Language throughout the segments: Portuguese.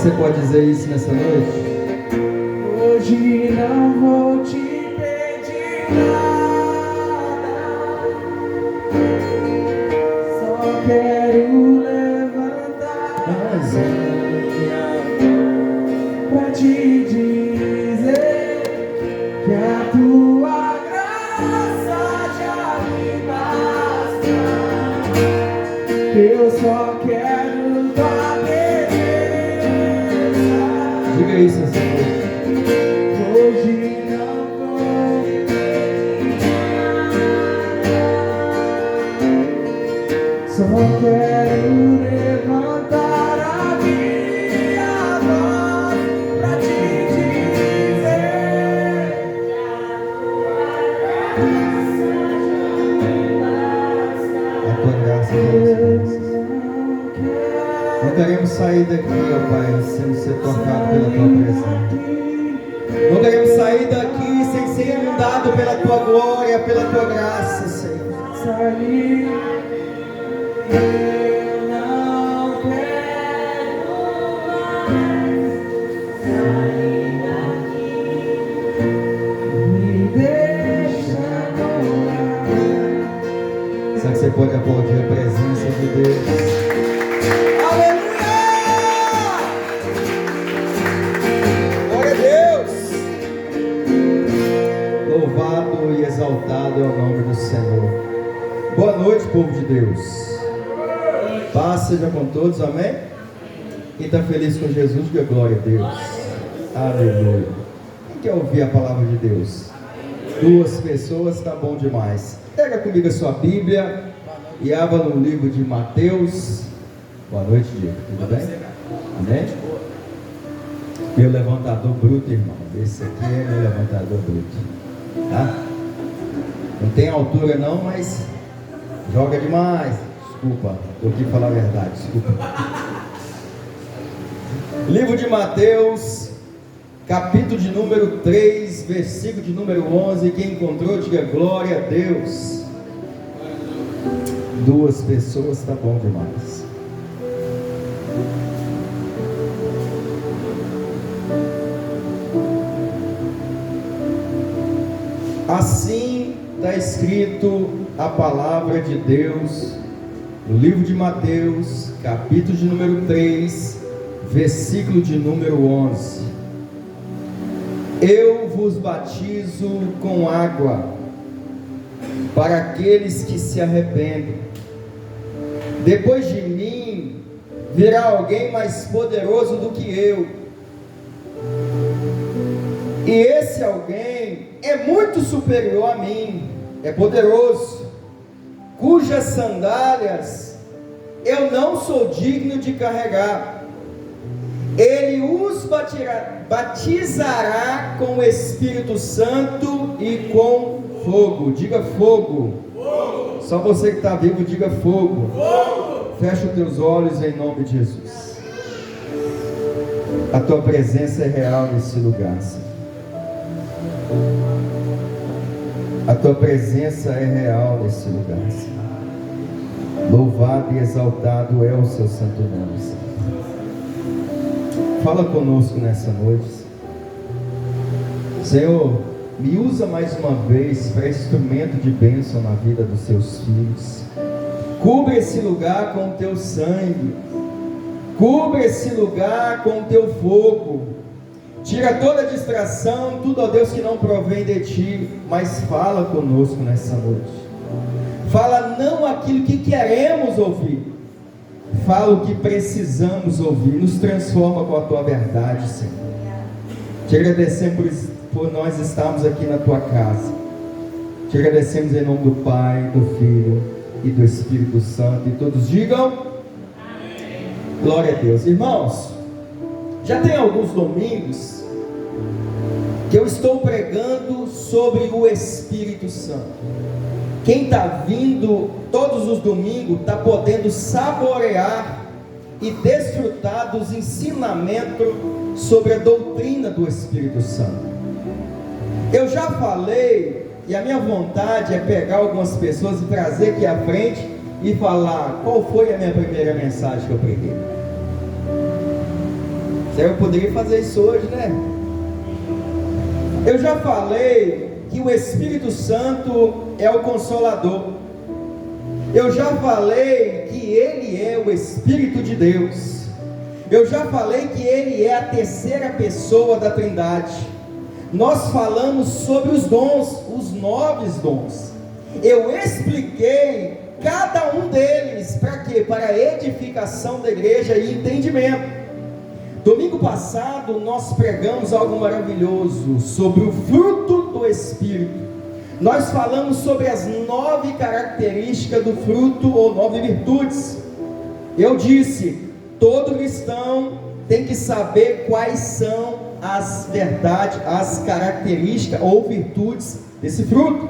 você pode dizer isso nessa noite? Hoje não vou te pedir nada, só quero levantar as minhas pra te dizer que a tua graça já me basta, que eu só quero tua beleza. Diga isso nessa noite. Hoje não vou te pedir nada, só quero levantar a minha voz pra te dizer que a tua graça já me basta. Não queremos sair daqui, ó Pai, sem ser tocado pela Tua presença. Não queremos sair daqui sem ser inundado pela Tua glória, pela Tua graça, Senhor. Eu não quero mais sair daqui, me deixa morar. Será que você pode aplaudir a presença de Deus? Louvado e exaltado é o nome do Senhor. Boa noite, povo de Deus. Paz seja com todos, amém? Quem está feliz com Jesus, diga glória a Deus. Aleluia. Quem quer ouvir a palavra de Deus? Duas pessoas, está bom demais. Pega comigo a sua Bíblia e abra no livro de Mateus. Boa noite, Diego. Tudo bem? Amém? Meu levantador bruto, irmão. Esse aqui é meu levantador bruto. Tá? Não tem altura não, mas joga demais. Desculpa, eu quis falar a verdade, desculpa. Livro de Mateus, capítulo de número 3, versículo de número 11. Quem encontrou, diga glória a Deus. Duas pessoas, tá bom demais. Assim está escrito a palavra de Deus no livro de Mateus, capítulo de número 3, versículo de número 11. Eu vos batizo com água para aqueles que se arrependem. Depois de mim virá alguém mais poderoso do que eu, e esse alguém é muito superior a mim, é poderoso, cujas sandálias eu não sou digno de carregar. Ele os batizará com o Espírito Santo e com fogo. Diga fogo. Fogo. Só você que está vivo, diga fogo. Fogo. Fecha os teus olhos em nome de Jesus. A tua presença é real nesse lugar, Senhor. A tua presença é real nesse lugar, Senhor. Louvado e exaltado é o seu santo nome, Senhor. Fala conosco nessa noite, Senhor. Me usa mais uma vez para instrumento de bênção na vida dos seus filhos. Cubra esse lugar com o teu sangue. Cubra esse lugar com o teu fogo. Tira toda distração, tudo, ó Deus, que não provém de ti, mas fala conosco nessa noite. Fala não aquilo que queremos ouvir, fala o que precisamos ouvir. Nos transforma com a tua verdade, Senhor. Te agradecemos por nós estarmos aqui na tua casa. Te agradecemos em nome do Pai, do Filho e do Espírito Santo. E todos digam amém. Glória a Deus. Irmãos, já tem alguns domingos que eu estou pregando sobre o Espírito Santo. Quem está vindo todos os domingos está podendo saborear e desfrutar dos ensinamentos sobre a doutrina do Espírito Santo. Eu já falei, e a minha vontade é pegar algumas pessoas e trazer aqui à frente e falar qual foi a minha primeira mensagem que eu preguei. Eu poderia fazer isso hoje, né? Eu já falei que o Espírito Santo é o Consolador. Eu já falei que Ele é o Espírito de Deus. Eu já falei que Ele é a terceira pessoa da Trindade. Nós falamos sobre os dons, os 9 dons. Eu expliquei cada um deles, para quê? Para a edificação da igreja e entendimento. Domingo passado nós pregamos algo maravilhoso sobre o fruto do Espírito. Nós falamos sobre as 9 características do fruto ou 9 virtudes. Eu disse, todo cristão tem que saber quais são as verdades, as características ou virtudes desse fruto.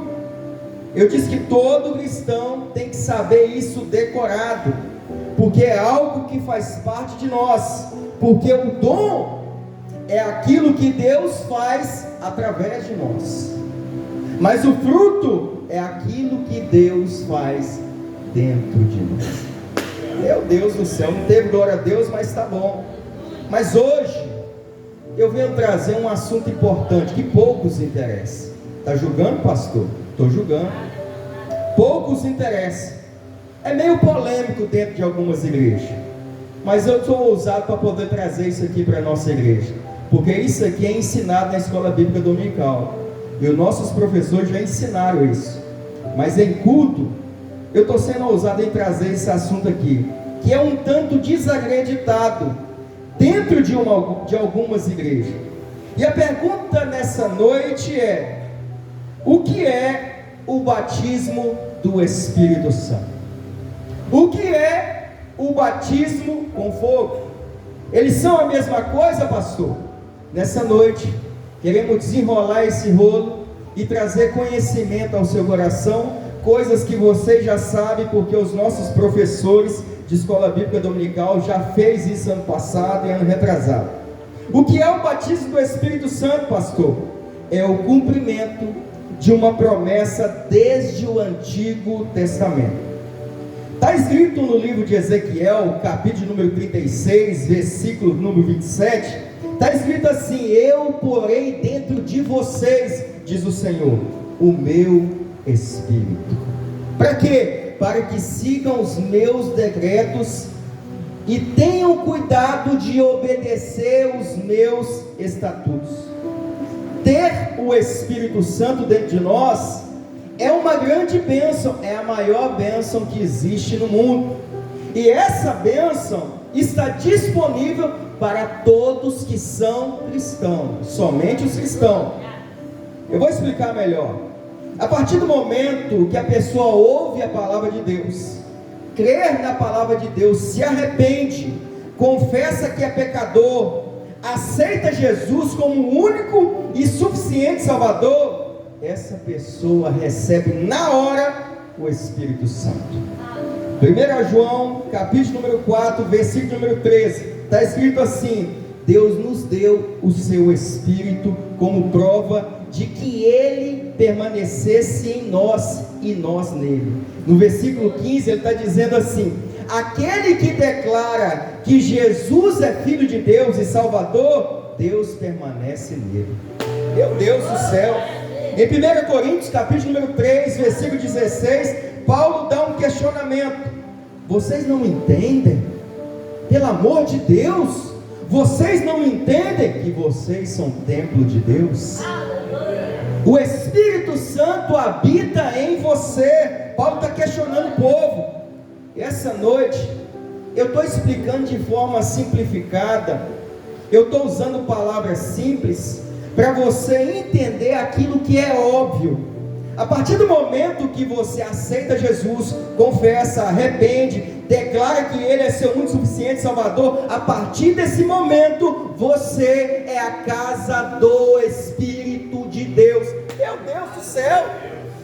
Eu disse que todo cristão tem que saber isso decorado, porque é algo que faz parte de nós. Porque o dom é aquilo que Deus faz através de nós, mas o fruto é aquilo que Deus faz dentro de nós. Meu Deus do céu, não teve glória a Deus, mas está bom. Mas hoje eu venho trazer um assunto importante que poucos interessa. Está julgando, pastor? Estou julgando. Poucos interessa. É meio polêmico dentro de algumas igrejas, mas eu sou ousado para poder trazer isso aqui para a nossa igreja, porque isso aqui é ensinado na escola bíblica dominical, e os nossos professores já ensinaram isso, mas em culto, eu estou sendo ousado em trazer esse assunto aqui, que é um tanto desacreditado, dentro de algumas igrejas. E a pergunta nessa noite é, o que é o batismo do Espírito Santo? O que é o batismo com fogo? Eles são a mesma coisa, pastor? Nessa noite queremos desenrolar esse rolo e trazer conhecimento ao seu coração, coisas que você já sabe, porque os nossos professores de escola bíblica dominical já fez isso ano passado e ano retrasado. O que é o batismo do Espírito Santo, pastor? É o cumprimento de uma promessa desde o Antigo Testamento. Está escrito no livro de Ezequiel, capítulo número 36, versículo número 27, está escrito assim: eu porei dentro de vocês, diz o Senhor, o meu Espírito. Para quê? Para que sigam os meus decretos e tenham cuidado de obedecer os meus estatutos. Ter o Espírito Santo dentro de nós é uma grande bênção, é a maior bênção que existe no mundo, e essa bênção está disponível para todos que são cristãos, somente os cristãos. Eu vou explicar melhor. A partir do momento que a pessoa ouve a palavra de Deus, crer na palavra de Deus, se arrepende, confessa que é pecador, aceita Jesus como o único e suficiente Salvador, essa pessoa recebe na hora o Espírito Santo. 1 João, capítulo número 4, versículo número 13, está escrito assim: Deus nos deu o seu Espírito como prova de que Ele permanecesse em nós e nós nele. No versículo 15 ele está dizendo assim: aquele que declara que Jesus é Filho de Deus e Salvador, Deus permanece nele. Meu Deus do céu! Em 1 Coríntios, capítulo número 3, versículo 16, Paulo dá um questionamento: vocês não entendem? Pelo amor de Deus, vocês não entendem que vocês são templo de Deus? O Espírito Santo habita em você. Paulo está questionando o povo. E essa noite, eu estou explicando de forma simplificada, eu estou usando palavras simples, para você entender aquilo que é óbvio. A partir do momento que você aceita Jesus, confessa, arrepende, declara que Ele é seu único suficiente Salvador, a partir desse momento, você é a casa do Espírito de Deus. Meu Deus do céu!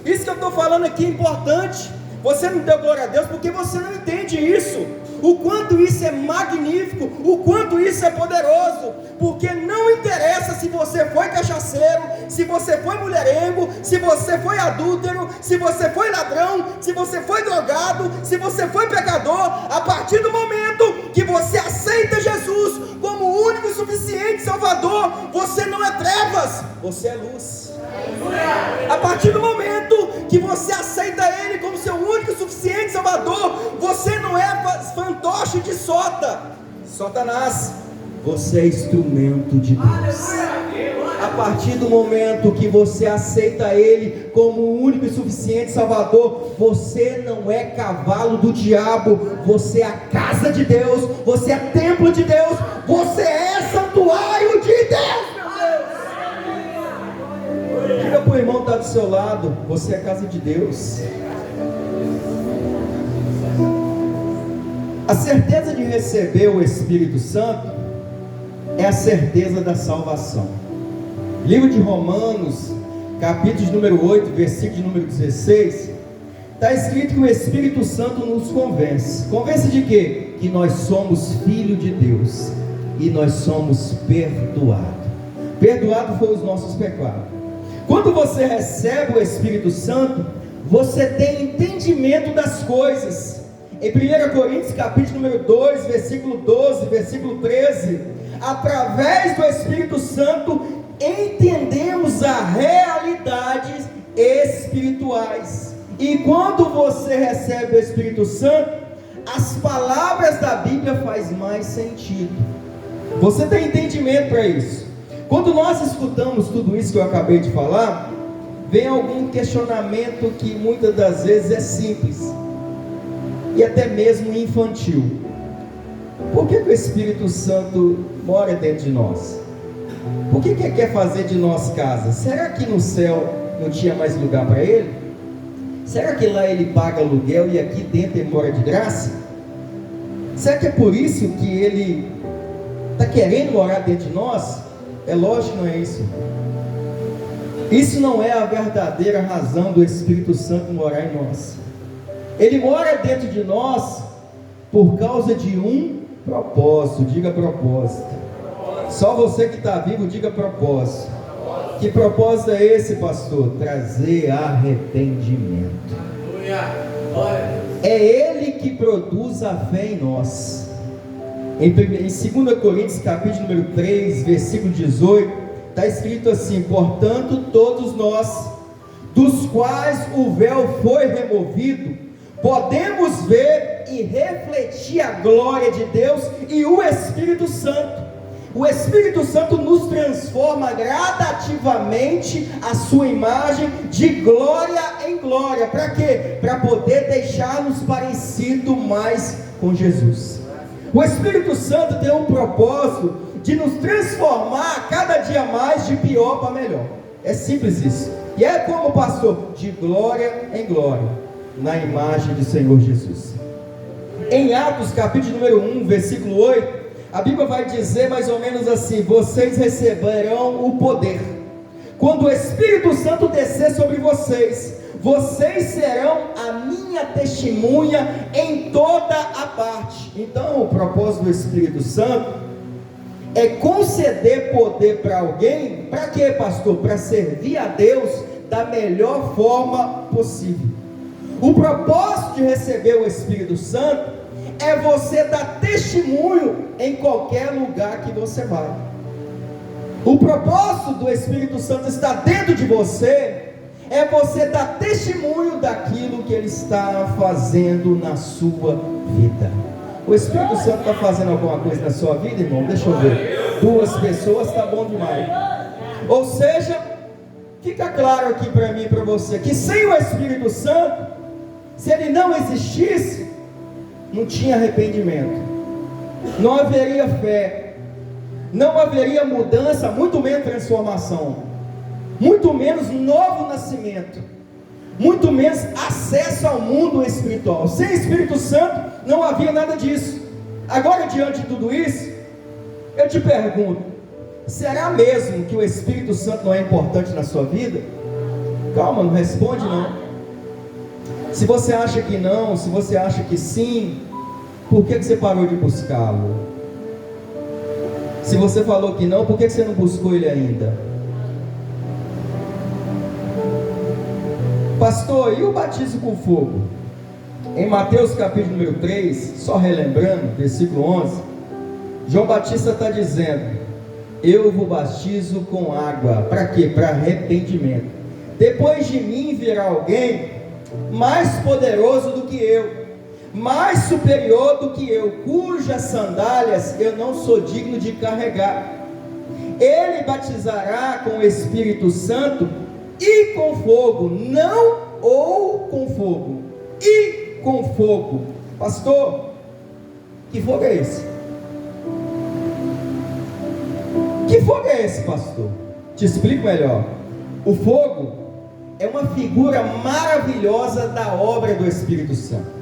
Isso que eu estou falando aqui é importante. Você não deu glória a Deus porque você não entende isso. O quanto isso é magnífico, o quanto isso é poderoso, porque não interessa se você foi cachaceiro, se você foi mulherengo, se você foi adúltero, se você foi ladrão, se você foi drogado, se você foi pecador. A partir do momento que você aceita Jesus como o único e suficiente você é luz. A partir do momento que você aceita Ele como seu único e suficiente Salvador, você não é fantoche de Satanás, você é instrumento de Deus. A partir do momento que você aceita Ele como o único e suficiente Salvador, você não é cavalo do diabo, você é a casa de Deus, você é templo de Deus, você é santuário de Deus. Diga para o irmão que está do seu lado, você é casa de Deus. A certeza de receber o Espírito Santo é a certeza da salvação. Livro de Romanos, capítulo número 8, versículo número 16, está escrito que o Espírito Santo nos convence. Convence de quê? Que nós somos filhos de Deus e nós somos perdoados. Perdoado foram os nossos pecados. Quando você recebe o Espírito Santo, você tem entendimento das coisas. Em 1 Coríntios, capítulo número 2, versículo 12, versículo 13, através do Espírito Santo, entendemos as realidades espirituais. E quando você recebe o Espírito Santo, as palavras da Bíblia fazem mais sentido. Você tem entendimento para isso. Quando nós escutamos tudo isso que eu acabei de falar, vem algum questionamento que muitas das vezes é simples e até mesmo infantil. Por que o Espírito Santo mora dentro de nós? Por que Ele quer fazer de nós casa? Será que no céu não tinha mais lugar para Ele? Será que lá Ele paga aluguel e aqui dentro Ele mora de graça? Será que é por isso que Ele está querendo morar dentro de nós? É lógico que não é isso. Isso não é a verdadeira razão do Espírito Santo morar em nós. Ele mora dentro de nós por causa de um propósito. Diga propósito. Só você que está vivo, diga propósito. Que propósito é esse, pastor? Trazer arrependimento. É Ele que produz a fé em nós. Em 2 Coríntios, capítulo número 3, versículo 18, está escrito assim: portanto, todos nós, dos quais o véu foi removido, podemos ver e refletir a glória de Deus e o Espírito Santo. O Espírito Santo nos transforma gradativamente a sua imagem de glória em glória. Para quê? Para poder deixar-nos parecido mais com Jesus. O Espírito Santo tem um propósito de nos transformar cada dia mais de pior para melhor. É simples isso. E é como, pastor, de glória em glória, na imagem do Senhor Jesus. Em Atos capítulo número 1, versículo 8, a Bíblia vai dizer mais ou menos assim: vocês receberão o poder quando o Espírito Santo descer sobre vocês. Vocês serão a minha testemunha em toda a parte. Então, o propósito do Espírito Santo é conceder poder para alguém. Para quê, pastor? Para servir a Deus da melhor forma possível. O propósito de receber o Espírito Santo é você dar testemunho em qualquer lugar que você vai. O propósito do Espírito Santo está dentro de você, é você dar testemunho daquilo que Ele está fazendo na sua vida. O Espírito Santo está fazendo alguma coisa na sua vida, irmão? Deixa eu ver. 2 pessoas, está bom demais. Ou seja, fica claro aqui para mim e para você, que sem o Espírito Santo, se Ele não existisse, não tinha arrependimento, não haveria fé, não haveria mudança, muito menos transformação, muito menos novo nascimento, muito menos acesso ao mundo espiritual. Sem Espírito Santo não havia nada disso. Agora, diante de tudo isso, eu te pergunto: será mesmo que o Espírito Santo não é importante na sua vida? Calma, não responde não. Se você acha que não, se você acha que sim, por que você parou de buscá-lo? Se você falou que não, por que você não buscou ele ainda? Pastor, e o batismo com fogo? Em Mateus capítulo número 3, só relembrando, versículo 11, João Batista está dizendo: eu vos batizo com água. Para quê? Para arrependimento. Depois de mim virá alguém mais poderoso do que eu, mais superior do que eu, cujas sandálias eu não sou digno de carregar. Ele batizará com o Espírito Santo e com fogo, não ou com fogo, e com fogo. Pastor, que fogo é esse? Que fogo é esse, pastor? Te explico melhor. O fogo é uma figura maravilhosa da obra do Espírito Santo.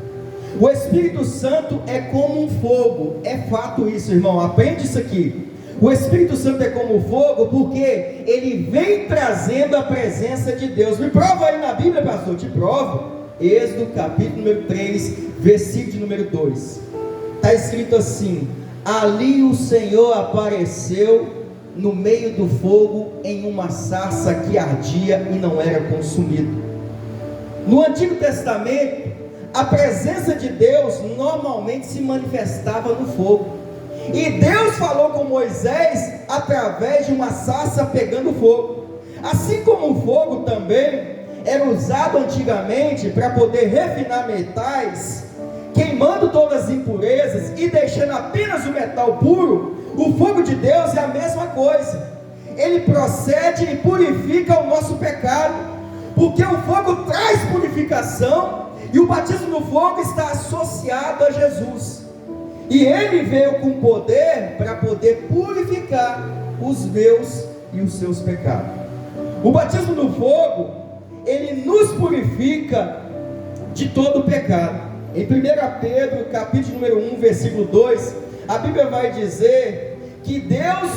O Espírito Santo é como um fogo. É fato isso, irmão, aprende isso aqui. O Espírito Santo é como fogo porque ele vem trazendo a presença de Deus. Me prova aí na Bíblia, pastor. Te provo. Êxodo capítulo número 3, versículo número 2. Está escrito assim: ali o Senhor apareceu no meio do fogo em uma sarça que ardia e não era consumido. No Antigo Testamento, a presença de Deus normalmente se manifestava no fogo. E Deus falou com Moisés através de uma sarça pegando fogo. Assim como o fogo também era usado antigamente para poder refinar metais, queimando todas as impurezas e deixando apenas o metal puro, o fogo de Deus é a mesma coisa. Ele procede e purifica o nosso pecado, porque o fogo traz purificação, e o batismo no fogo está associado a Jesus. E ele veio com poder para poder purificar os meus e os seus pecados. O batismo no fogo, ele nos purifica de todo o pecado. Em 1 Pedro, capítulo número 1, versículo 2, a Bíblia vai dizer que Deus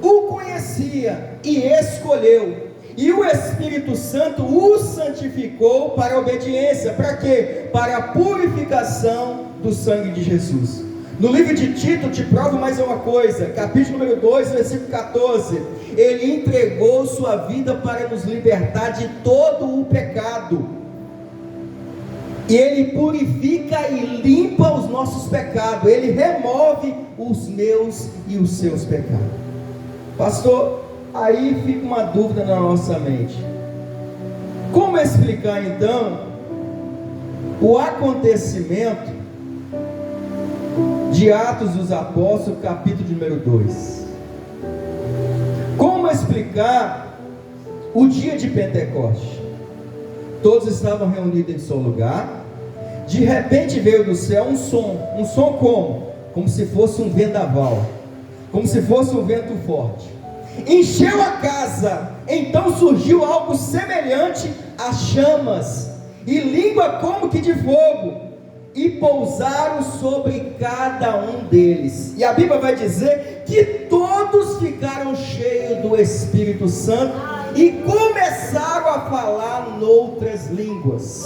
o conhecia e escolheu, e o Espírito Santo o santificou para a obediência. Para quê? Para a purificação do sangue de Jesus. No livro de Tito, te provo mais uma coisa, capítulo número 2, versículo 14, ele entregou sua vida para nos libertar de todo o pecado, e ele purifica e limpa os nossos pecados, ele remove os meus e os seus pecados. Pastor, aí fica uma dúvida na nossa mente: como explicar então o acontecimento de Atos dos Apóstolos, capítulo número 2? Como explicar o dia de Pentecoste? Todos estavam reunidos em seu lugar, de repente veio do céu um som como se fosse um vendaval, como se fosse um vento forte, encheu a casa. Então surgiu algo semelhante a chamas, e língua como que de fogo, e pousaram sobre cada um deles. E a Bíblia vai dizer que todos ficaram cheios do Espírito Santo e começaram a falar noutras línguas.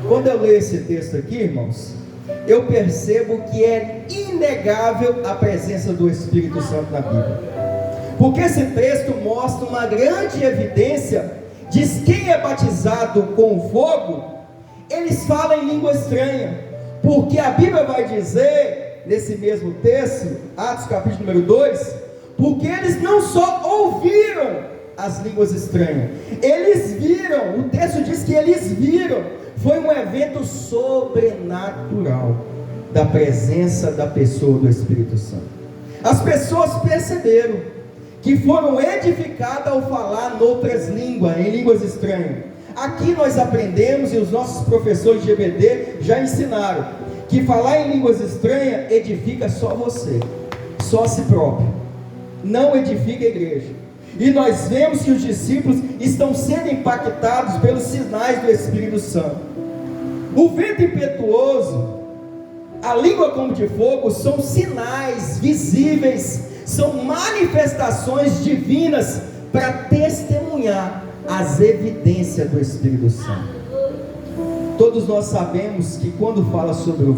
Quando eu leio esse texto aqui, irmãos, eu percebo que é inegável a presença do Espírito Santo na Bíblia, porque esse texto mostra uma grande evidência de quem é batizado com fogo, eles falam em língua estranha, porque a Bíblia vai dizer, nesse mesmo texto, Atos capítulo número 2, porque eles não só ouviram as línguas estranhas, eles viram. O texto diz que eles viram. Foi um evento sobrenatural da presença da pessoa do Espírito Santo. As pessoas perceberam que foram edificadas ao falar noutras línguas, em línguas estranhas. Aqui nós aprendemos, e os nossos professores de EBD já ensinaram, que falar em línguas estranhas edifica só você, só a si próprio, não edifica a igreja. E nós vemos que os discípulos estão sendo impactados pelos sinais do Espírito Santo. O vento impetuoso, a língua como de fogo, são sinais visíveis, são manifestações divinas para testemunhar as evidências do Espírito Santo. Todos nós sabemos que quando fala sobre o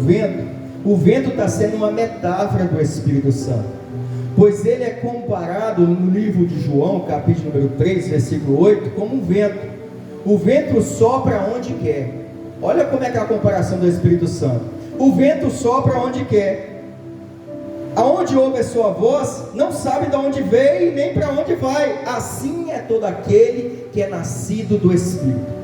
vento está sendo uma metáfora do Espírito Santo, pois ele é comparado no livro de João, capítulo número 3, versículo 8, como um vento. O vento sopra onde quer. Olha como é que é a comparação do Espírito Santo. O vento sopra onde quer. Aonde ouve a sua voz, não sabe de onde veio nem para onde vai. Assim é todo aquele que é nascido do Espírito.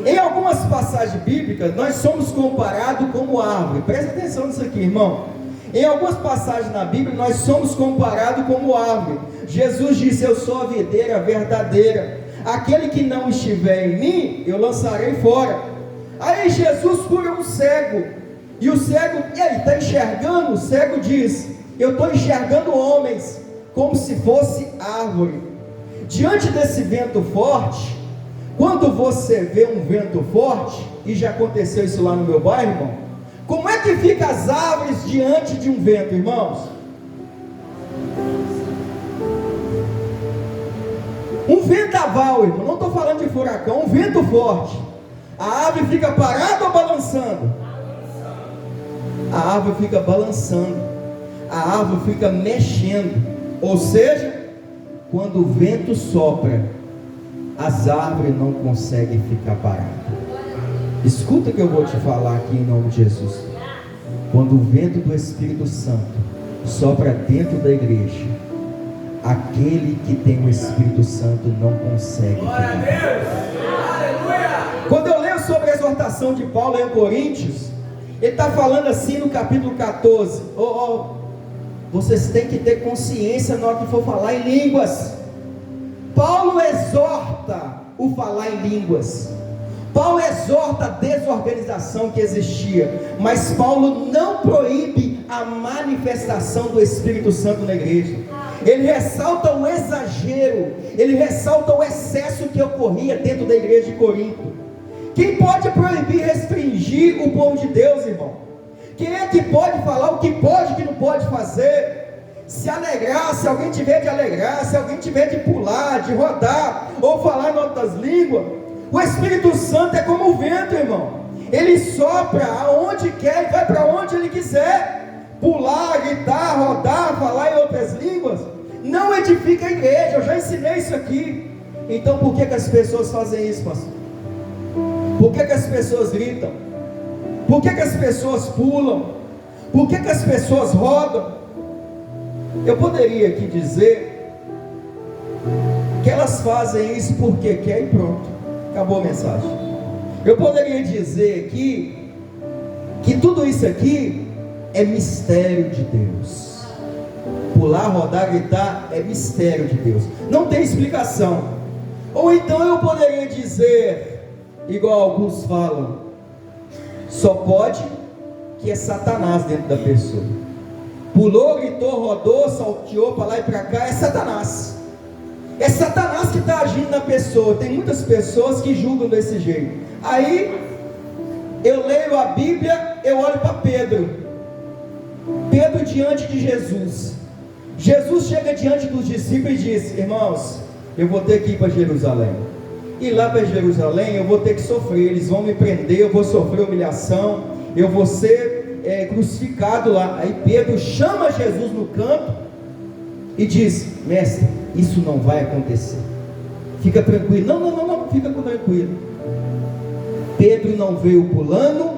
Em algumas passagens bíblicas, nós somos comparados como árvore. Presta atenção nisso aqui, irmão. Em algumas passagens na Bíblia, nós somos comparados como árvore. Jesus disse: eu sou a videira verdadeira. Aquele que não estiver em mim, eu lançarei fora. Aí Jesus cura um cego. E o cego, ele está enxergando. O cego diz: eu estou enxergando homens como se fosse árvore. Diante desse vento forte, quando você vê um vento forte, e já aconteceu isso lá no meu bairro, irmão, como é que fica as árvores diante de um vento, irmãos? Um vendaval, irmão, não estou falando de furacão, um vento forte, a árvore fica parada ou balançando? A árvore fica balançando, a árvore fica mexendo. Ou seja, quando o vento sopra, as árvores não conseguem ficar paradas. Escuta o que eu vou te falar aqui em nome de Jesus. Quando o vento do Espírito Santo sopra dentro da igreja, aquele que tem o Espírito Santo não consegue ficar parado. Quando eu leio sobre a exortação de Paulo em Coríntios, ele está falando assim no capítulo 14: vocês têm que ter consciência na hora que for falar em línguas. Paulo exorta o falar em línguas. Paulo exorta a desorganização que existia, mas Paulo não proíbe a manifestação do Espírito Santo na igreja. Ele ressalta o exagero, ele ressalta o excesso que ocorria dentro da igreja de Corinto. Quem pode proibir, restringir o povo de Deus, irmão? Quem é que pode falar o que pode e o que não pode fazer? Se alegrar, se alguém tiver de alegrar, se alguém tiver de pular, de rodar, ou falar em outras línguas. O Espírito Santo é como o vento, irmão. Ele sopra aonde quer e vai para onde ele quiser. Pular, gritar, rodar, falar em outras línguas não edifica a igreja. Eu já ensinei isso aqui. Então por que as pessoas fazem isso, pastor? Por que as pessoas gritam? Por que as pessoas pulam? Por que as pessoas rodam? Eu poderia aqui dizer que elas fazem isso porque quer e pronto, acabou a mensagem. Eu poderia dizer aqui que tudo isso aqui é mistério de Deus. Pular, rodar, gritar é mistério de Deus, não tem explicação. Ou então eu poderia dizer, igual alguns falam, só pode que é Satanás dentro da pessoa. Pulou, gritou, rodou, salteou para lá e para cá, é Satanás. É Satanás que está agindo na pessoa. Tem muitas pessoas que julgam desse jeito. Aí eu leio a Bíblia, eu olho para Pedro. Pedro diante de Jesus. Jesus chega diante dos discípulos e diz: irmãos, eu vou ter que ir para Jerusalém. E lá para Jerusalém eu vou ter que sofrer. Eles vão me prender, eu vou sofrer humilhação, eu vou ser crucificado lá. Aí Pedro chama Jesus no canto e diz: mestre, isso não vai acontecer, fica tranquilo. Não, fica tranquilo. Pedro não veio pulando,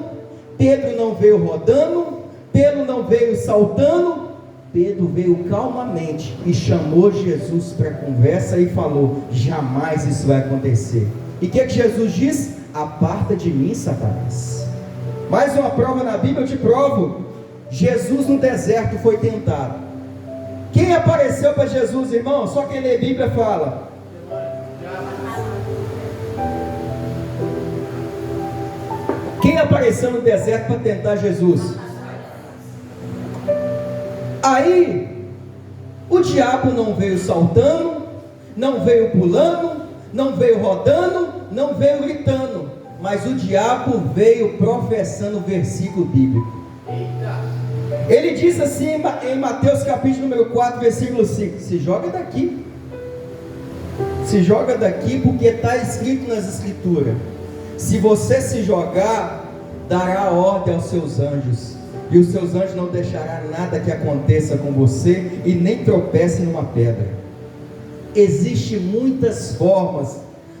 Pedro não veio rodando, Pedro não veio saltando. Pedro veio calmamente e chamou Jesus para conversa e falou: jamais isso vai acontecer. E o que Jesus diz? Aparta de mim, Satanás. Mais uma prova na Bíblia, eu te provo. Jesus no deserto foi tentado. Quem apareceu para Jesus, irmão? Só quem lê a Bíblia fala. Quem apareceu no deserto para tentar Jesus? Aí o diabo não veio saltando, não veio pulando, não veio rodando, não veio gritando, mas o diabo veio professando o versículo bíblico. Ele diz assim em Mateus capítulo número 4, versículo 5: se joga daqui, porque está escrito nas escrituras, se você se jogar, dará ordem aos seus anjos, e os seus anjos não deixará nada que aconteça com você, e nem tropece numa pedra. Existem muitas formas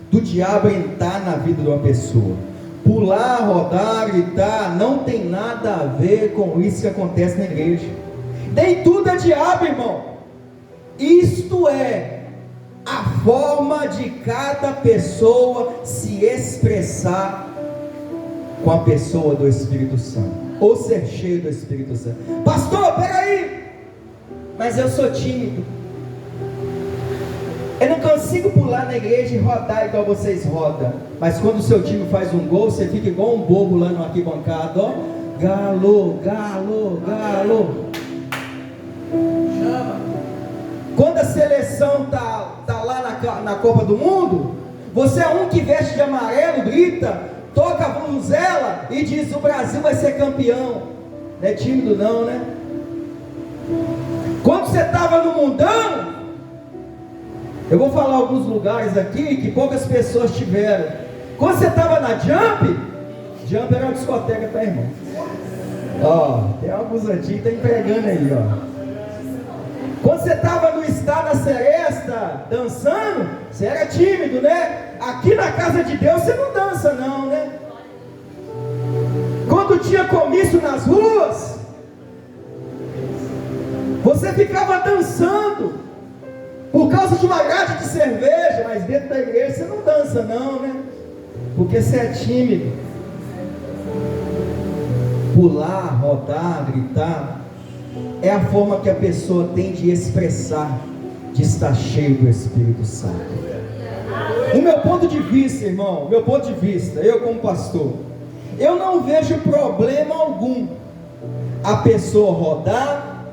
do diabo entrar na vida de uma pessoa. Pular, rodar, gritar, não tem nada a ver com isso que acontece na igreja. Nem tudo é diabo, irmão. Isto é a forma de cada pessoa se expressar com a pessoa do Espírito Santo, ou ser cheio do Espírito Santo. Pastor, peraí, mas eu sou tímido, eu não consigo pular na igreja e rodar igual vocês rodam. Mas quando o seu time faz um gol, você fica igual um bobo lá no arquibancada, ó. Galo, galo, galo. Chama. Quando a seleção tá lá na Copa do Mundo, você é um que veste de amarelo, grita, toca a vuvuzela e diz: o Brasil vai ser campeão. Não é tímido não, né? Quando você estava no mundão, eu vou falar alguns lugares aqui que poucas pessoas tiveram. Quando você estava na Jump era uma discoteca, tá, irmão? Ó, tem alguns antigos que estão empregando aí, ó. Quando você estava no Estado da Seresta, dançando, você era tímido, né? Aqui na casa de Deus você não dança não, né? Quando tinha comício nas ruas, você ficava dançando por causa de uma grade de cerveja, mas dentro da igreja você não dança não, né? Porque você é tímido. Pular, rodar, gritar, é a forma que a pessoa tem de expressar, de estar cheio do Espírito Santo. O meu ponto de vista, irmão, meu ponto de vista, eu como pastor, eu não vejo problema algum a pessoa rodar,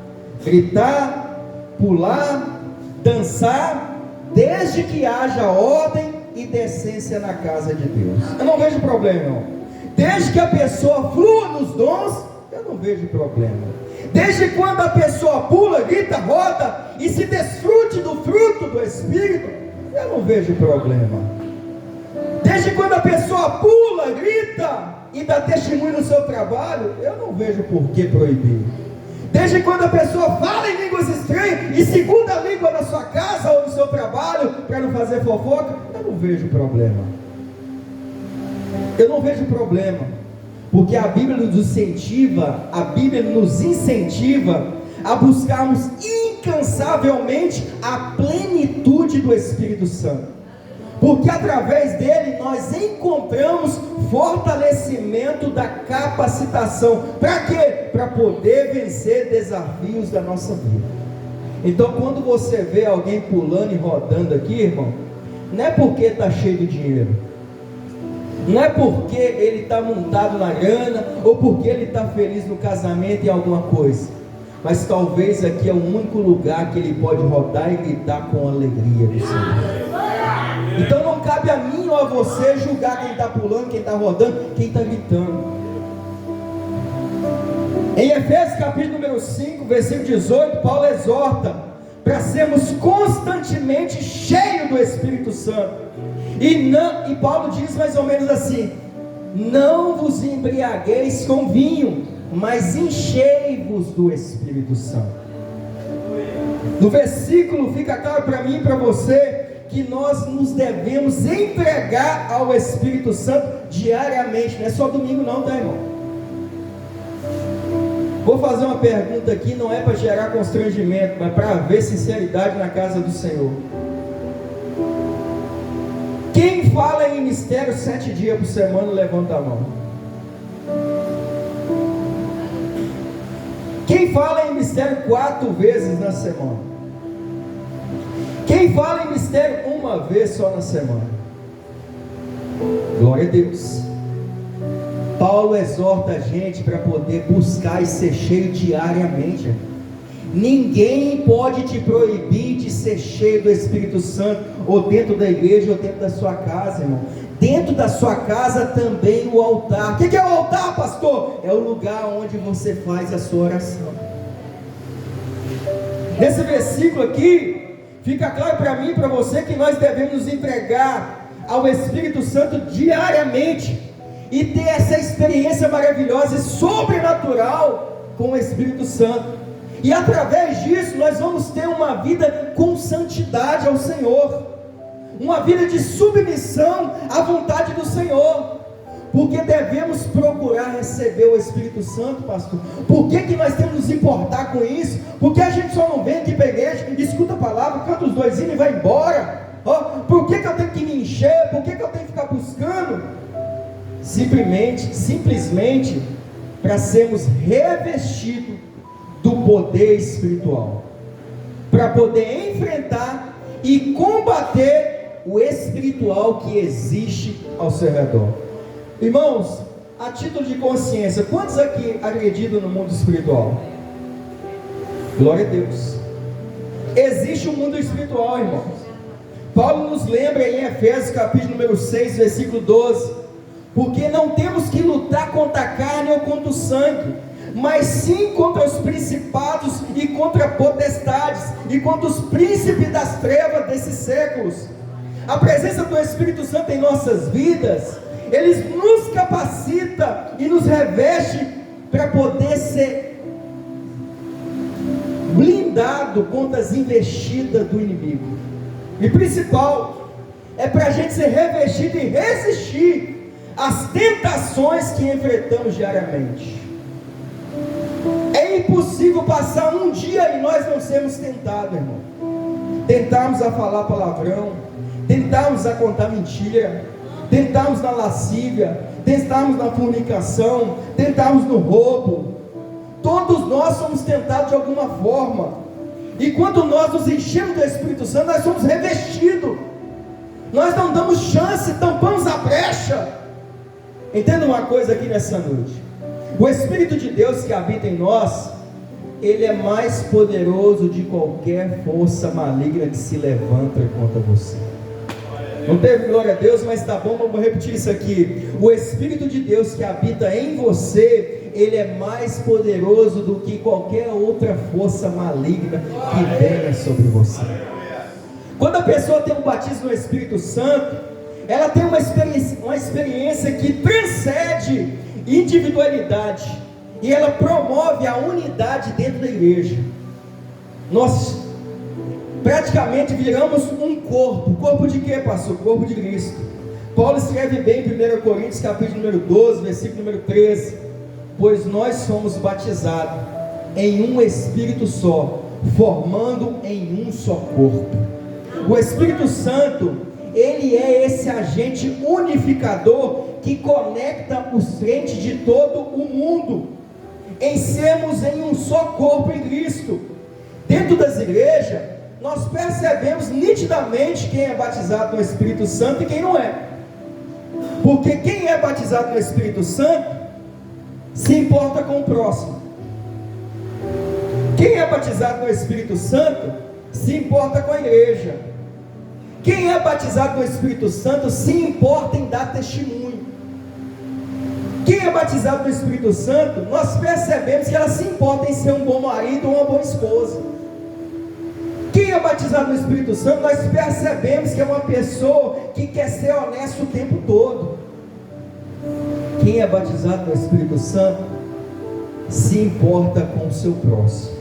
gritar, pular, dançar, desde que haja ordem e decência na casa de Deus. Eu não vejo problema, não. Desde que a pessoa flua nos dons, eu não vejo problema. Desde quando a pessoa pula, grita, roda e se desfrute do fruto do Espírito, eu não vejo problema. Desde quando a pessoa pula, grita e dá testemunho no seu trabalho, eu não vejo por que proibir. Desde quando a pessoa fala em línguas estranhas e segunda língua na sua casa ou no seu trabalho, para não fazer fofoca, eu não vejo problema. Eu não vejo problema, porque a Bíblia nos incentiva a buscarmos incansavelmente a plenitude do Espírito Santo, porque através dele nós encontramos fortalecimento da capacitação. Para quê? Para poder vencer desafios da nossa vida. Então quando você vê alguém pulando e rodando aqui, irmão, não é porque está cheio de dinheiro, não é porque ele está montado na grana, ou porque ele está feliz no casamento e alguma coisa, mas talvez aqui é o único lugar que ele pode rodar e gritar com alegria do Senhor. Então não cabe a mim ou a você julgar quem está pulando, quem está rodando, quem está gritando. Em Efésios capítulo número 5, versículo 18, Paulo exorta para sermos constantemente cheios do Espírito Santo. E Paulo diz mais ou menos assim: não vos embriagueis com vinho, mas enchei-vos do Espírito Santo. No versículo fica claro para mim e para você que nós nos devemos entregar ao Espírito Santo diariamente. Não é só domingo não, tá, irmão? Vou fazer uma pergunta aqui, não é para gerar constrangimento, mas para haver sinceridade na casa do Senhor. Quem fala em mistério 7 dias por semana, levanta a mão. Quem fala em mistério 4 vezes na semana? Quem fala em mistério uma vez só na semana? Glória a Deus. Paulo exorta a gente para poder buscar e ser cheio diariamente. Ninguém pode te proibir de ser cheio do Espírito Santo, ou dentro da igreja, ou dentro da sua casa, irmão. Dentro da sua casa também o altar. O que é o altar, pastor? É o lugar onde você faz a sua oração. Nesse versículo aqui, fica claro para mim e para você que nós devemos nos entregar ao Espírito Santo diariamente, e ter essa experiência maravilhosa e sobrenatural com o Espírito Santo. E através disso nós vamos ter uma vida com santidade ao Senhor, uma vida de submissão à vontade do Senhor. Porque devemos procurar receber o Espírito Santo, pastor? Por que nós temos que nos importar com isso? Porque a gente só não vem aqui para a igreja, escuta a palavra, canta os dois hinos e vai embora. Por que eu tenho que me encher? Por que eu tenho que ficar buscando? Simplesmente para sermos revestidos do poder espiritual, para poder enfrentar e combater o espiritual que existe ao seu redor. Irmãos, a título de consciência, quantos aqui acreditam no mundo espiritual? Glória a Deus. Existe um mundo espiritual, irmãos. Paulo nos lembra em Efésios capítulo número 6, versículo 12, porque não temos que lutar contra a carne ou contra o sangue, mas sim contra os principados e contra potestades e contra os príncipes das trevas desses séculos. A presença do Espírito Santo em nossas vidas, ele nos capacita e nos reveste para poder ser blindado contra as investidas do inimigo. E principal, é para a gente ser revestido e resistir às tentações que enfrentamos diariamente. É impossível passar um dia e nós não sermos tentados, irmão. Tentarmos a falar palavrão, tentarmos a contar mentira, tentarmos na lascívia, tentarmos na fornicação, tentarmos no roubo. Todos nós somos tentados de alguma forma. E quando nós nos enchemos do Espírito Santo, nós somos revestidos. Nós não damos chance, tampamos a brecha. Entenda uma coisa aqui nessa noite: o Espírito de Deus que habita em nós, ele é mais poderoso de qualquer força maligna que se levanta contra você. Não teve glória a Deus, mas tá bom, vamos repetir isso aqui. O Espírito de Deus que habita em você, ele é mais poderoso do que qualquer outra força maligna que venha sobre você. Quando a pessoa tem um batismo no Espírito Santo, ela tem uma experiência que transcende individualidade, e ela promove a unidade dentro da igreja. Nós praticamente viramos um corpo. Corpo de quê, pastor? Corpo de Cristo. Paulo escreve bem em 1 Coríntios capítulo número 12, versículo número 13: pois nós somos batizados em um Espírito só, formando em um só corpo. O Espírito Santo, ele é esse agente unificador que conecta os crentes de todo o mundo, em sermos em um só corpo em Cristo. Dentro das igrejas, nós percebemos nitidamente quem é batizado no Espírito Santo e quem não é. Porque quem é batizado no Espírito Santo se importa com o próximo. Quem é batizado no Espírito Santo se importa com a igreja. Quem é batizado no Espírito Santo se importa em dar testemunho. Quem é batizado no Espírito Santo, nós percebemos que ela se importa em ser um bom marido ou uma boa esposa. Quem é batizado no Espírito Santo, nós percebemos que é uma pessoa que quer ser honesto o tempo todo. Quem é batizado no Espírito Santo se importa com o seu próximo,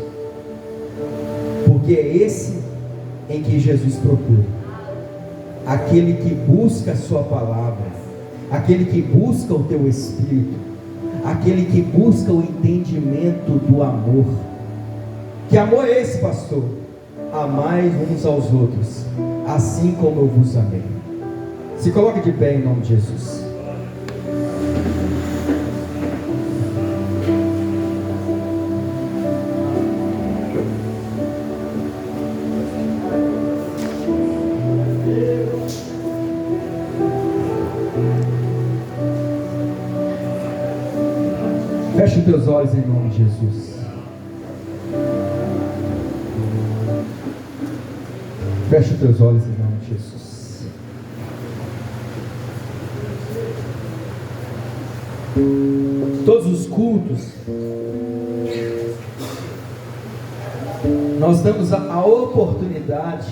porque é esse em que Jesus procura, aquele que busca a sua palavra, aquele que busca o teu Espírito, aquele que busca o entendimento do amor. Que amor é esse, pastor? Amai uns aos outros, assim como eu vos amei. Se coloque de pé em nome de Jesus. Feche os teus olhos em nome de Jesus. Feche os teus olhos em nome de Jesus. Todos os cultos, nós damos a oportunidade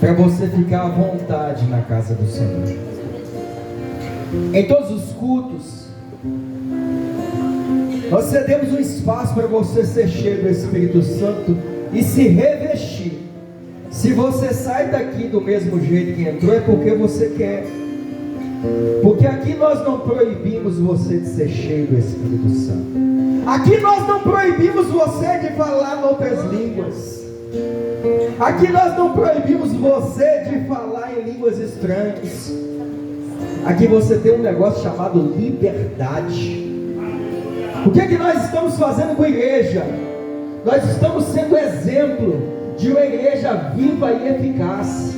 para você ficar à vontade na casa do Senhor. Em todos os cultos, nós cedemos um espaço para você ser cheio do Espírito Santo e se revestir. Se você sai daqui do mesmo jeito que entrou, é porque você quer. Porque aqui nós não proibimos você de ser cheio do Espírito Santo. Aqui nós não proibimos você de falar em outras línguas. Aqui nós não proibimos você de falar em línguas estranhas. Aqui você tem um negócio chamado liberdade. O que é que nós estamos fazendo com a igreja? Nós estamos sendo exemplo de uma igreja viva e eficaz.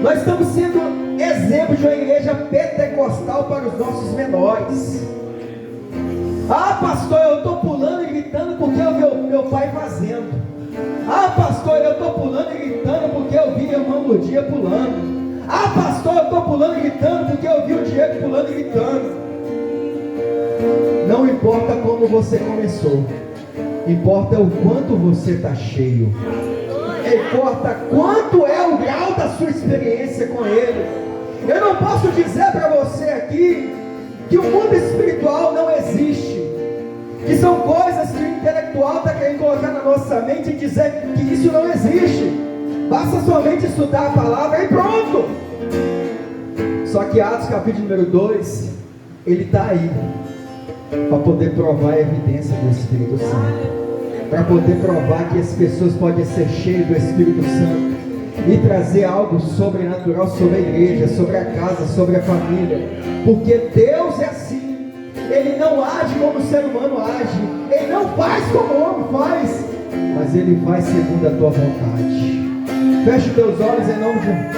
Nós estamos sendo exemplo de uma igreja pentecostal para os nossos menores. Ah, pastor, eu estou pulando e gritando porque eu vi meu pai fazendo. Ah, pastor, eu estou pulando e gritando porque eu vi irmão do dia pulando. Ah, pastor, eu estou pulando e gritando porque eu vi o Diego pulando e gritando. Não importa como você começou, importa o quanto você está cheio. Importa quanto é o grau da sua experiência com Ele. Eu não posso dizer para você aqui que o mundo espiritual não existe, que são coisas que o intelectual está querendo colocar na nossa mente e dizer que isso não existe. Basta somente estudar a palavra e pronto. Só que Atos capítulo número 2, ele está aí para poder provar a evidência do Espírito Santo, para poder provar que as pessoas podem ser cheias do Espírito Santo e trazer algo sobrenatural sobre a igreja, sobre a casa, sobre a família. Porque Deus é assim. Ele não age como o ser humano age, Ele não faz como o homem faz, mas Ele faz segundo a tua vontade. Feche os teus olhos em nome de Jesus.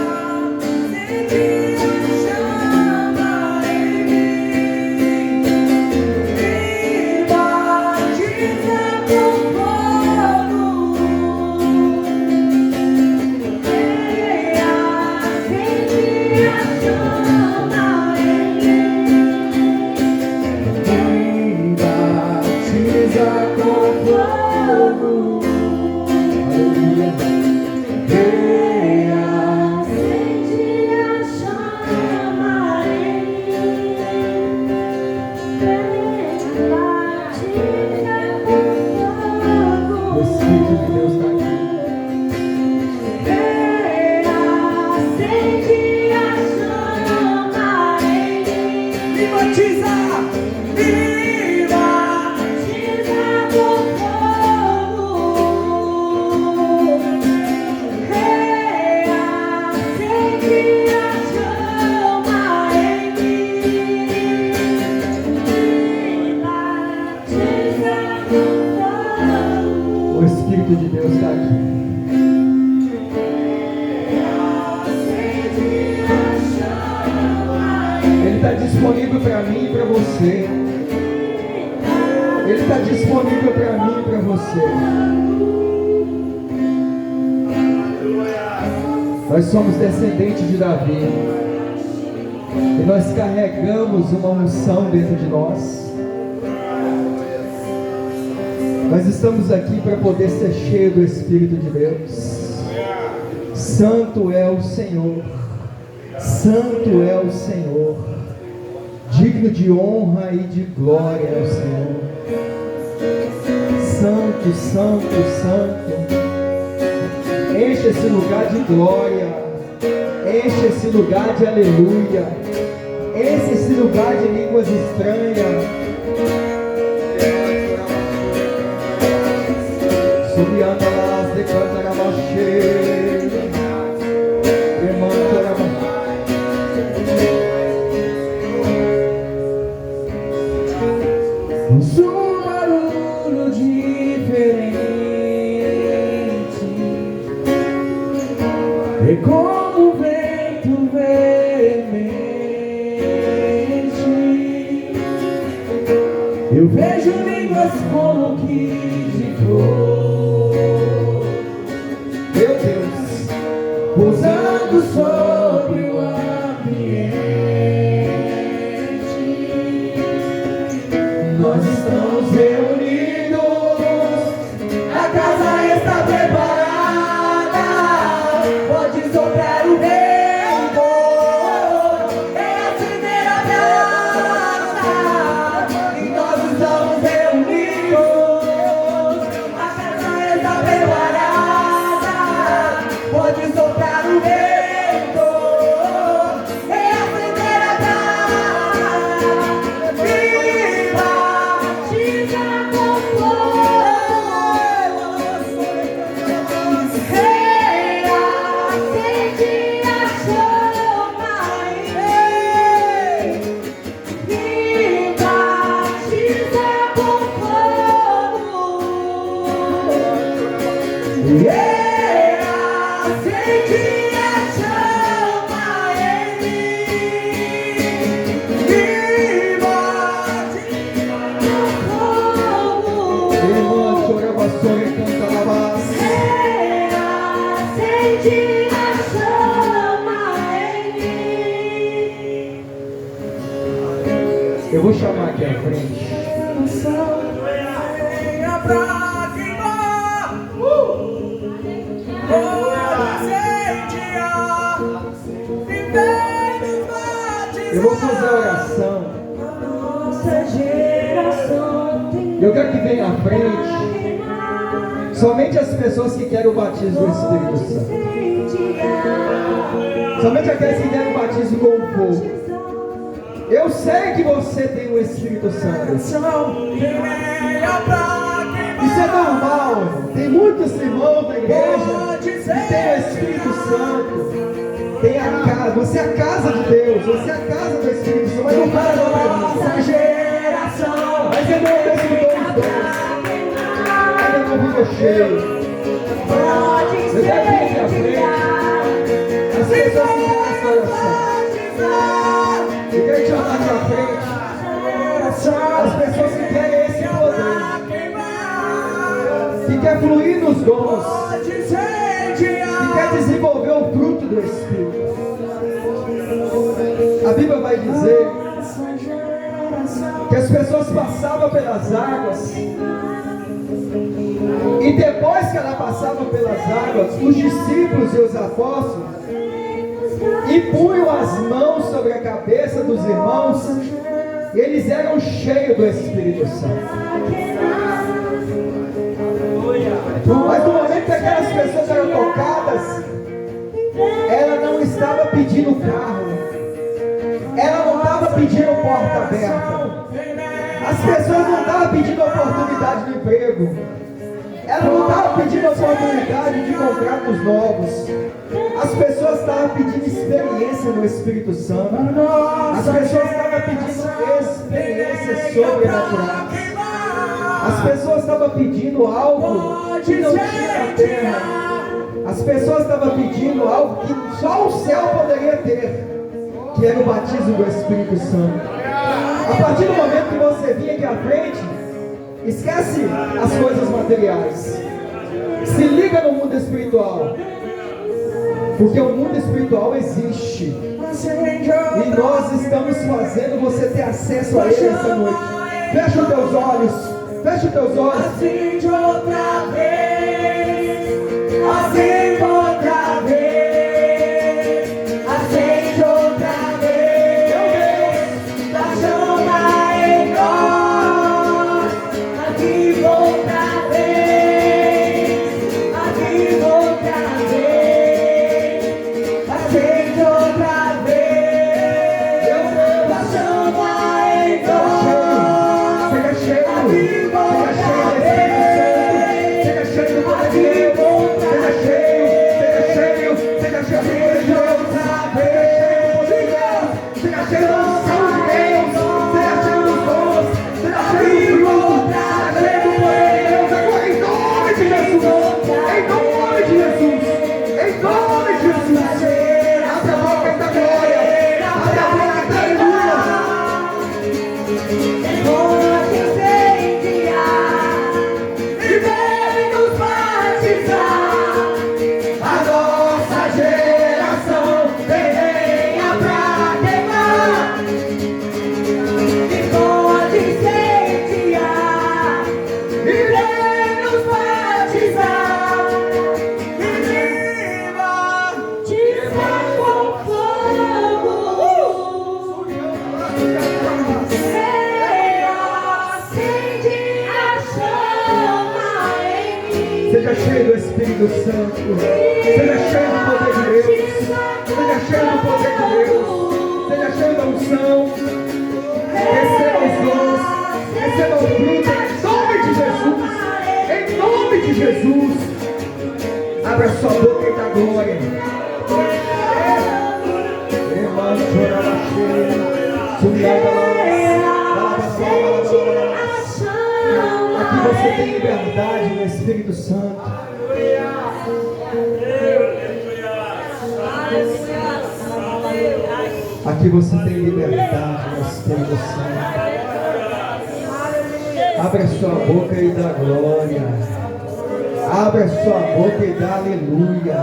Disponível para mim e para você. Ele está disponível para mim e para você. Nós somos descendentes de Davi e nós carregamos uma unção dentro de nós. Nós estamos aqui para poder ser cheio do Espírito de Deus. Santo é o Senhor. Santo é o Senhor. Digno de honra e de glória é o Senhor. Santo, santo, santo. Enche esse lugar de glória. Enche esse lugar de aleluia. Enche esse lugar de línguas estranhas. Subiando las de Cantarabaxê. Um barulho diferente, e como um vento veemente, eu vejo línguas como que de flor, meu Deus, pousando sobre o ambiente. Nós estamos reunidos, a casa está preparada, pode soprar o vento e acender a brasa. E nós estamos reunidos, a casa está preparada, pode soprar o vento Eu vou chamar aqui à frente. Eu vou fazer a oração. Eu quero que venha à frente somente as pessoas que querem o batismo do Espírito Santo. Somente aqueles que querem o batismo com o fogo. Eu sei que você tem o Espírito Santo. Isso é normal. Tem muitos irmãos da igreja que tem o Espírito Santo. Tem a casa. Você é a casa de Deus. Você é a casa do Espírito Santo. Mas não para não para nossa geração. Mas eu não ressuscitou os dons. Ainda não vivo cheio. Eu quero vir aqui à frente. As pessoas que têm essa oração. Eu quero te chamar aqui à frente. As pessoas que querem esse poder, que quer fluir nos dons, que quer desenvolver o fruto do Espírito. A Bíblia vai dizer que as pessoas passavam pelas águas, e depois que ela passava pelas águas, os discípulos e os apóstolos impunham as mãos sobre a cabeça dos irmãos, e eles eram cheios do Espírito Santo. Mas no momento que aquelas pessoas eram tocadas, ela não estava pedindo carro, ela não estava pedindo porta aberta, as pessoas não estavam pedindo oportunidade de emprego, ela não estava pedindo oportunidade de contratos novos. As pessoas estavam pedindo experiência no Espírito Santo. As pessoas estavam pedindo experiências sobrenaturais. As pessoas estavam pedindo algo que não tinha na terra. As pessoas estavam pedindo algo que só o céu poderia ter, que era o batismo do Espírito Santo. A partir do momento que você vinha aqui à frente, esquece as coisas materiais. Se liga no mundo espiritual. Porque o mundo espiritual existe. E nós estamos fazendo você ter acesso a ele essa noite. Fecha os teus olhos. Fecha os teus olhos. Acende outra vez. Acende outra vez. Acende outra vez. Meu Deus, da chama em nós. Aviva outra vez. Aviva outra vez. Acende outra vez. Meu Deus, da chama em nós. Seja cheio. Seja cheio do Espírito Santo. Seja cheio do poder de Deus. Seja cheio. Seja cheio. Seja cheio do poder de Deus. Seja cheio da unção de Deus. Seja cheio dos dons. Seja cheio do fruto. Seja cheio do poder de Deus. Agora em nome de Jesus. Em nome de Jesus. Em nome de Jesus. Abre a boca da glória. Abre a boca da aleluia. Pode incendiar e vem nos batizar. A nossa geração venha pra queimar. E pode incendiar e vem nos batizar. E viva de fogo. Seja cheio do Espírito Santo. Seja cheio do poder de Deus. Seja cheio do poder de Deus. Seja cheio da unção. Receba os dons. Receba o fruto. Em nome de Jesus. Em nome de Jesus. Abra sua boca e dá glória. Aqui você tem liberdade no Espírito Santo. Aqui você tem liberdade no Espírito Santo. Abra sua boca e dá glória. Abra sua boca e dá aleluia.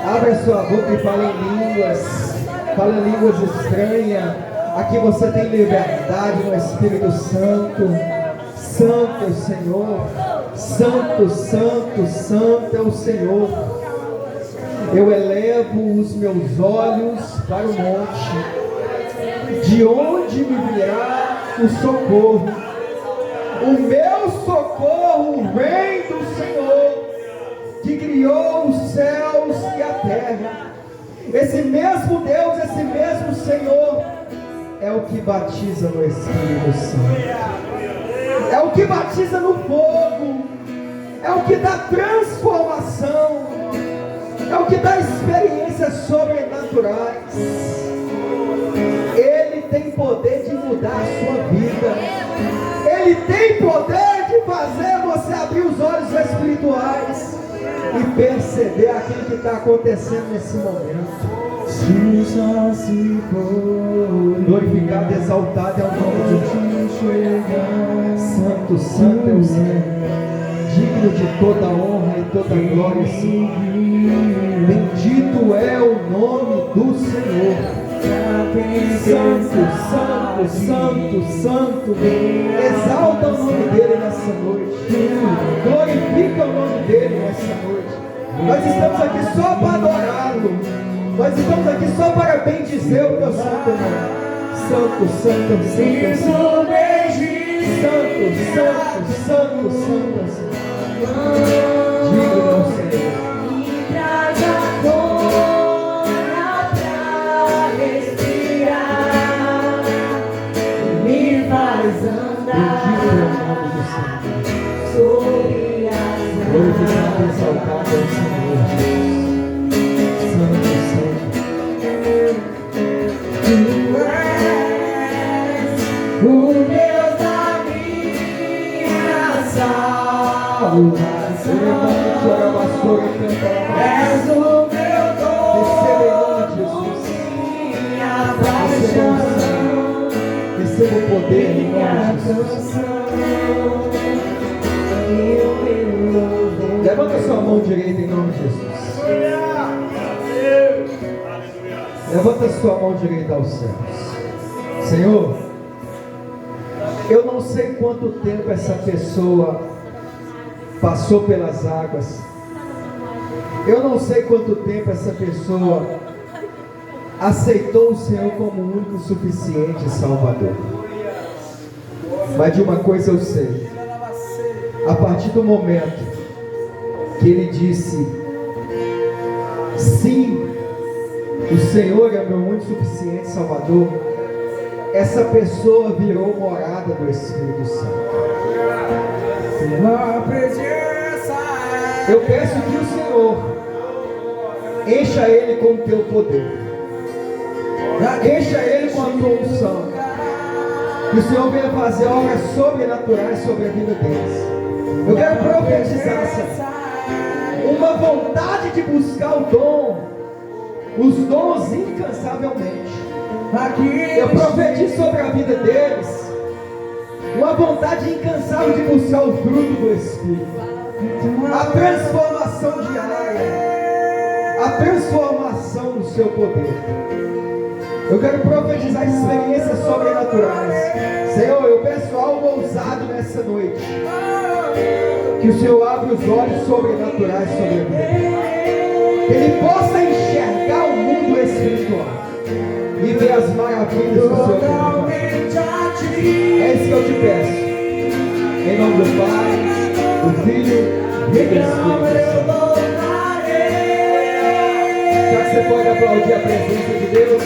Abra sua boca e fala em línguas. Fala em línguas estranhas. Aqui você tem liberdade no Espírito Santo. Santo é o Senhor. Santo, santo, santo é o Senhor. Eu elevo os meus olhos para o monte. De onde me virá o socorro? O meu socorro vem do Senhor, que criou os céus e a terra. Esse mesmo Deus, esse mesmo Senhor, é o que batiza no Espírito Santo, é o que batiza no fogo, é o que dá transformação, é o que dá experiências sobrenaturais. Ele tem poder de mudar a sua vida. Ele tem poder de fazer você abrir os olhos espirituais e perceber aquilo que está acontecendo nesse momento. Glorificado, exaltado é o nome de Deus. Santo, santo é o Senhor, digno de toda honra e toda glória, Senhor. Bendito é o nome do Senhor. Santo, santo, santo, santo. Exalta o nome dele nessa noite. Glorifica o nome dele nessa noite. Nós estamos aqui só para adorá-lo. Nós estamos aqui só para bendizer o teu santo nome. Santo, santo, santo, santo. Santo, santo, santo, santo. Digno ao Senhor. Glorificado, exaltado é o Senhor Jesus. Santo, santo. Tu és o Deus da minha salvação. És o meu dom, minha paixão. Receba o poder em nome de Jesus. Levanta sua mão direita em nome de Jesus. Levanta sua mão direita aos céus. Senhor, eu não sei quanto tempo essa pessoa passou pelas águas. Eu não sei quanto tempo essa pessoa aceitou o Senhor como o único suficiente Salvador. Mas de uma coisa eu sei. A partir do momento que ele disse: sim, o Senhor é o meu único suficiente Salvador, essa pessoa virou morada do Espírito Santo. Eu peço que o Senhor encha ele com o teu poder, encha ele com a tua unção, que o Senhor venha fazer obras sobrenaturais sobre a vida deles. Eu quero profetizar, Senhor, uma vontade de buscar o dom, os dons incansavelmente. Eu profetizo sobre a vida deles uma vontade incansável de buscar o fruto do Espírito, a transformação diária, a transformação do seu poder. Eu quero profetizar experiências sobrenaturais. Senhor, eu peço algo ousado nessa noite. Que o Senhor abra os olhos sobrenaturais sobre a vida. Que ele possa enxergar o mundo espiritual e ver as maravilhas do Senhor. É isso que eu te peço. Em nome do Pai, do Filho e do Espírito Santo. Já que você pode aplaudir a presença de Deus.